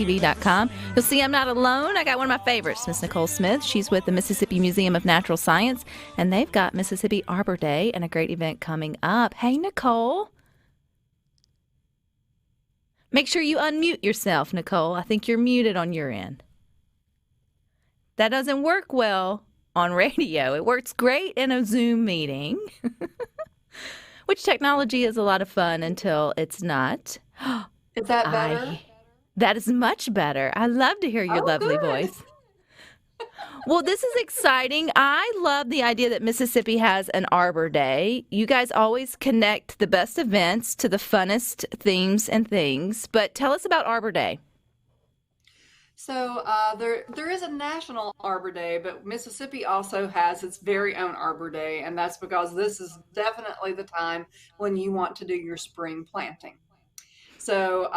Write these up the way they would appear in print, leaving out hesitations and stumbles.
TV.com. You'll see I'm not alone. I got one of my favorites, Miss Nicole Smith. She's with the Mississippi Museum of Natural Science, and they've got Mississippi Arbor Day and a great event coming up. Hey, Nicole. Make sure you unmute yourself, Nicole. I think you're muted on your end. That doesn't work well on radio. It works great in a Zoom meeting, which technology is a lot of fun until it's not. Is that better? That is much better. I love to hear your lovely voice. Well, this is exciting. I love the idea that Mississippi has an Arbor Day. You guys always connect the best events to the funnest themes and things. But tell us about Arbor Day. So there is a national Arbor Day, but Mississippi also has its very own Arbor Day, and that's because this is definitely the time when you want to do your spring planting. So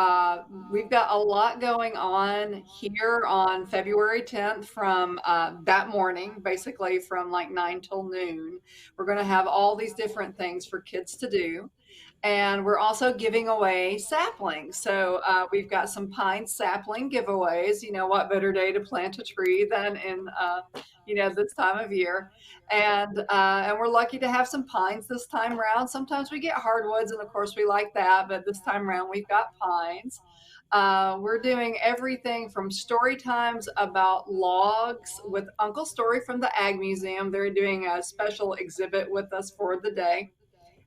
we've got a lot going on here on February 10th from that morning, basically from like 9 till noon. We're going to have all these different things for kids to do. And we're also giving away saplings. So we've got some pine sapling giveaways. You know, what better day to plant a tree than in, this time of year. And we're lucky to have some pines this time around. Sometimes we get hardwoods, and of course we like that. But this time around, we've got pines. We're doing everything from story times about logs with Uncle Story from the Ag Museum. They're doing a special exhibit with us for the day.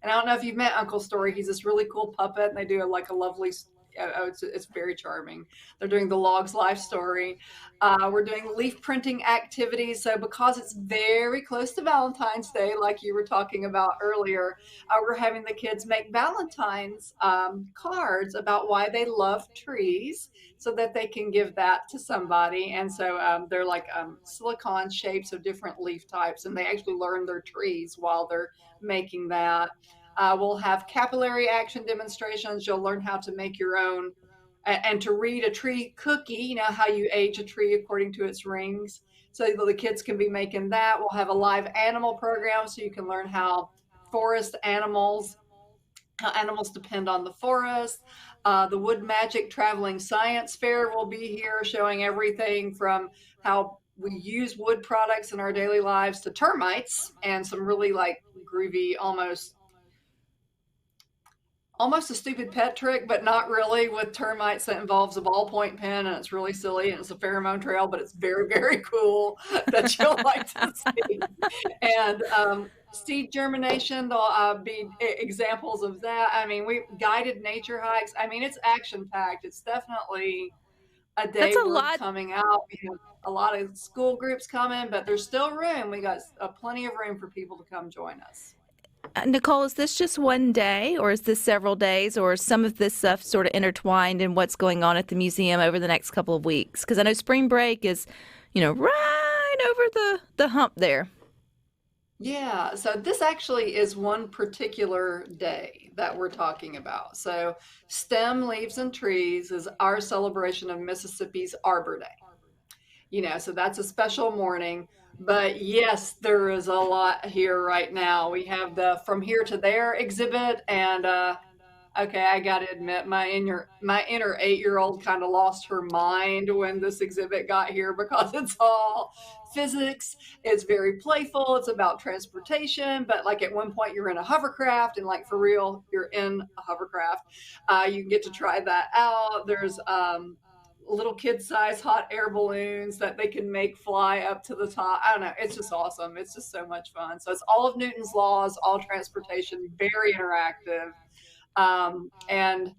And I don't know if you've met Uncle Story. He's this really cool puppet, and they do a lovely. It's very charming. They're doing the Logs Life Story. We're doing leaf printing activities. So because it's very close to Valentine's Day, like you were talking about earlier, we're having the kids make Valentine's cards about why they love trees, so that they can give that to somebody. And so they're like silicone shapes of different leaf types, and they actually learn their trees while they're making that. We'll have capillary action demonstrations. You'll learn how to make your own and to read a tree cookie, you know, how you age a tree according to its rings. So the kids can be making that. We'll have a live animal program so you can learn how animals depend on the forest. The Wood Magic Traveling Science Fair will be here, showing everything from how we use wood products in our daily lives to termites, and some really like groovy, almost a stupid pet trick, but not really, with termites that involves a ballpoint pen, and it's really silly, and it's a pheromone trail, but it's very, very cool that you'll like to see. And seed germination, there'll be examples of that. I mean, we guided nature hikes. I mean, it's action packed. It's definitely a day worth coming out. We have a lot of school groups coming, but there's still room. We got plenty of room for people to come join us. Nicole, is this just one day, or is this several days, or is some of this stuff sort of intertwined in what's going on at the museum over the next couple of weeks? Because I know spring break is, right over the hump there. Yeah, so this actually is one particular day that we're talking about. So Stem, Leaves, and Trees is our celebration of Mississippi's Arbor Day. So that's a special morning. But yes, there is a lot here right now. We have the From Here to There exhibit, and okay, I got to admit, my inner 8-year-old kind of lost her mind when this exhibit got here, because it's all physics. It's very playful. It's about transportation, but like at one point you're in a hovercraft, and like for real, you're in a hovercraft. You can get to try that out. There's little kid-sized hot air balloons that they can make fly up to the top. I don't know. It's just awesome. It's just so much fun. So it's all of Newton's laws, all transportation, very interactive. And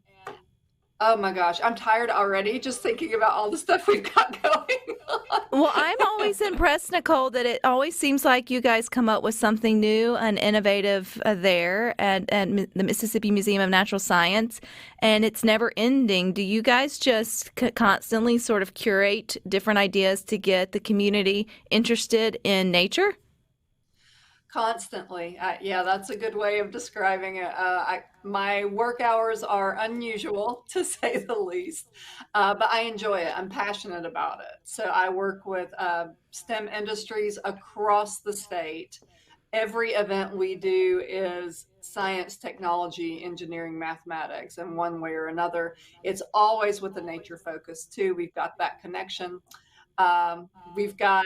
oh my gosh, I'm tired already just thinking about all the stuff we've got going on. Well, I'm always impressed, Nicole, that it always seems like you guys come up with something new and innovative there at the Mississippi Museum of Natural Science, and it's never ending. Do you guys just constantly sort of curate different ideas to get the community interested in nature? Constantly. Yeah, that's a good way of describing it. My work hours are unusual, to say the least, but I enjoy it. I'm passionate about it. So I work with STEM industries across the state, every event we do is science, technology, engineering, mathematics, in one way or another. It's always with a nature focus too. We've got that connection. We've got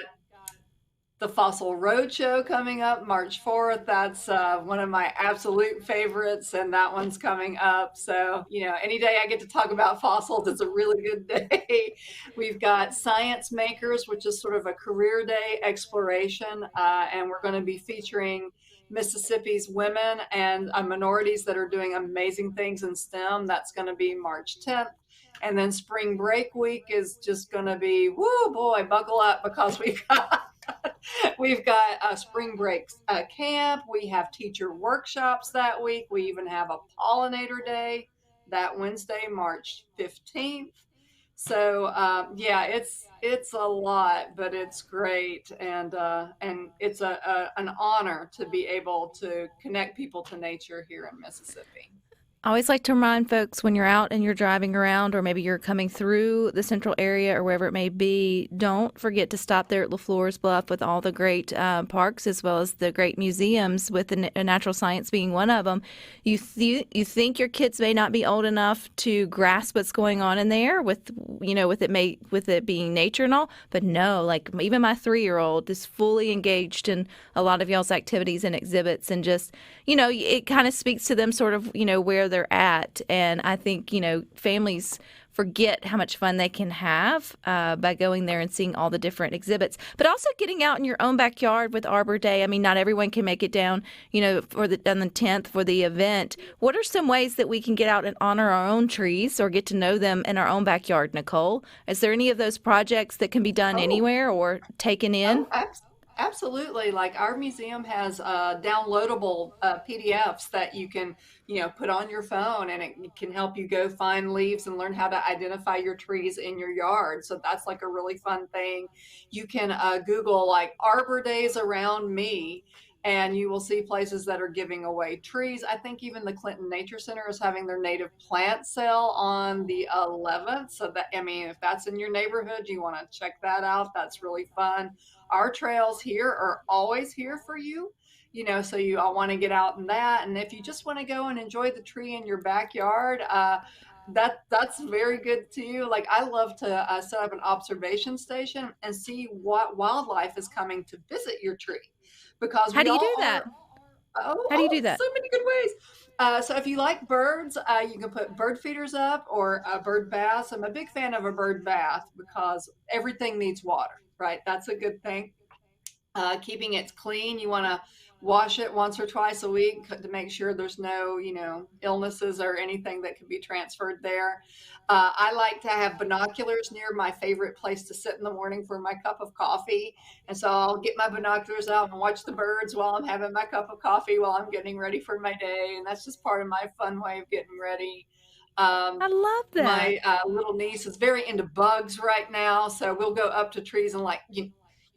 the Fossil Roadshow coming up March 4th. That's one of my absolute favorites, and that one's coming up. So, any day I get to talk about fossils, it's a really good day. We've got Science Makers, which is sort of a career day exploration, and we're going to be featuring Mississippi's women and minorities that are doing amazing things in STEM. That's going to be March 10th. And then spring break week is just going to be, whoo boy, buckle up because we've got a spring break camp. We have teacher workshops that week. We even have a pollinator day that Wednesday, March 15th. So yeah, it's a lot, but it's great, and it's an honor to be able to connect people to nature here in Mississippi. I always like to remind folks when you're out and you're driving around, or maybe you're coming through the central area or wherever it may be, don't forget to stop there at LaFleur's Bluff with all the great parks as well as the great museums, with the natural science being one of them. You think your kids may not be old enough to grasp what's going on in there with with it being nature and all, but no, like even my 3-year-old is fully engaged in a lot of y'all's activities and exhibits, and just it kind of speaks to them sort of where they're at. And I think families forget how much fun they can have by going there and seeing all the different exhibits, but also getting out in your own backyard with Arbor Day. I mean, not everyone can make it down for on the 10th for the event. What are some ways that we can get out and honor our own trees or get to know them in our own backyard, Nicole? Is there any of those projects that can be done Oh, anywhere or taken in? Oh, absolutely. Like our museum has downloadable PDFs that you can, put on your phone, and it can help you go find leaves and learn how to identify your trees in your yard. So that's like a really fun thing. You can Google like Arbor Days around me, and you will see places that are giving away trees. I think even the Clinton Nature Center is having their native plant sale on the 11th. So that, I mean, if that's in your neighborhood, you want to check that out. That's really fun. Our trails here are always here for you, so you all want to get out in that. And if you just want to go and enjoy the tree in your backyard, that's very good too. Like I love to set up an observation station and see what wildlife is coming to visit your tree, because How we do you all do that? are. Oh, How do you do that? so many good ways. So if you like birds, you can put bird feeders up or bird baths. I'm a big fan of a bird bath because everything needs water, right? That's a good thing. Keeping it clean, you want to wash it once or twice a week to make sure there's no, illnesses or anything that could be transferred there. I like to have binoculars near my favorite place to sit in the morning for my cup of coffee. And so I'll get my binoculars out and watch the birds while I'm having my cup of coffee while I'm getting ready for my day. And that's just part of my fun way of getting ready. Um, I love that. my little niece is very into bugs right now, so we'll go up to trees and like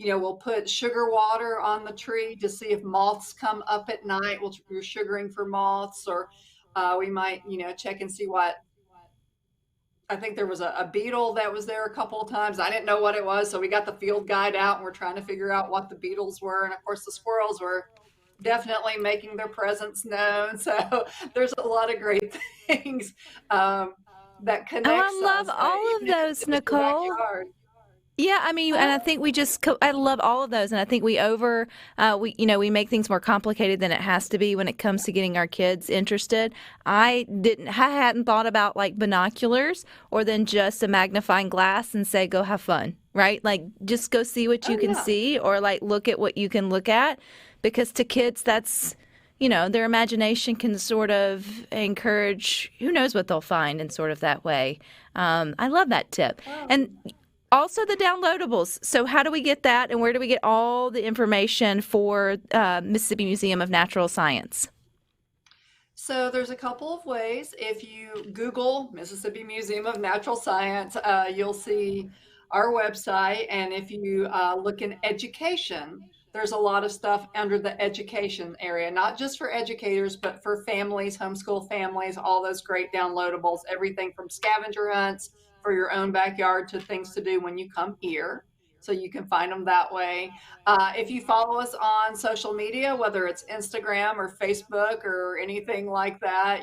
we'll put sugar water on the tree to see if moths come up at night. We're sugaring for moths, or we might check and see what. I think there was a beetle that was there a couple of times. I didn't know what it was, so we got the field guide out and we're trying to figure out what the beetles were. And of course, the squirrels were definitely making their presence known. So there's a lot of great things that Oh, connects I love us, all of even if it's those, just your Nicole. backyard. Yeah, I mean, and I think I love all of those, and I think we make things more complicated than it has to be when it comes to getting our kids interested. I hadn't thought about like binoculars or then just a magnifying glass and say, go have fun, right? Like just go see what Oh you can yeah. see or like look at what you can look at, because to kids, that's, their imagination can sort of encourage, who knows what they'll find in sort of that way. I love that tip. Oh. And also the downloadables. So how do we get that, and where do we get all the information for Mississippi Museum of Natural Science? So there's a couple of ways. If you Google Mississippi Museum of Natural Science, you'll see our website. And if you look in education, there's a lot of stuff under the education area, not just for educators, but for families, homeschool families, all those great downloadables, everything from scavenger hunts for your own backyard to things to do when you come here. So you can find them that way. If you follow us on social media, whether it's Instagram or Facebook or anything like that,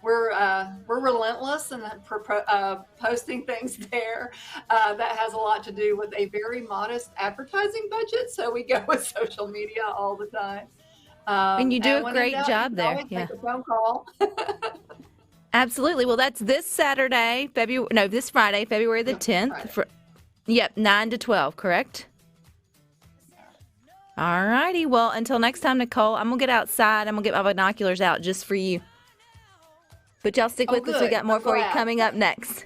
we're relentless in posting things there. That has a lot to do with a very modest advertising budget, so we go with social media all the time. And you do And a when in great doubt, you job can there. always Yeah. make a phone call. Absolutely. Well, that's this Saturday, this Friday, February the 10th. Yep, 9 to 12, correct? All righty. Well, until next time, Nicole, I'm going to get outside. I'm going to get my binoculars out just for you. But y'all stick with us. We Good. got more I'm for you glad. coming up next.